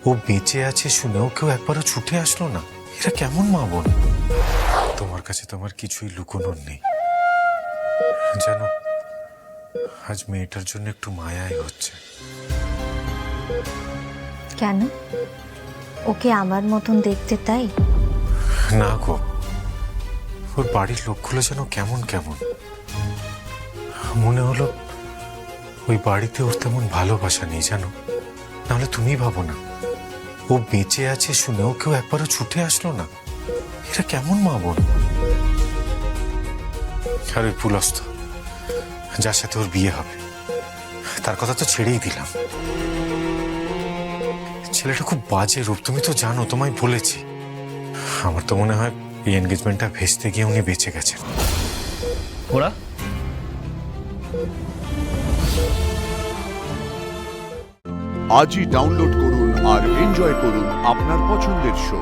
ও বেঁচে আছে শুনেও কেউ একবারও ছুটে আসলো না। এরা কেমন মা বোন? তোমার কাছে তো আমার কিছুই লুকোনোর নেই। জানো, আজ মেয়েটার জন্য একটু মায়াই হচ্ছে। কেন? ওকে আমার মতন দেখতে তাই? না গো, ওর বাড়ির লোকগুলো যেন কেমন কেমন। মনে হলো ওই বাড়িতে ওর তেমন ভালোবাসা নেই, জানো। নাহলে তুমি ভাবো না, ও বেঁচে আছে শুনেও কেউ একবারও ছুটে আসলো না। এরা কেমন মা বোন? আর ওই পুলস্ত, যার সাথে ওর বিয়ে হবে, তার কথা তো ছেড়েই দিলাম। ছেলেটা খুব বাজে রূপ, তুমি তো জানো, তোমায় বলেছি। আমার তো মনে হয় এই এনগেজমেন্টটা ভেস্তে গিয়ে উনি বেঁচে গেছেন। ওরা আজই ডাউনলোড করুন আর এনজয় করুন আপনার পছন্দের শো।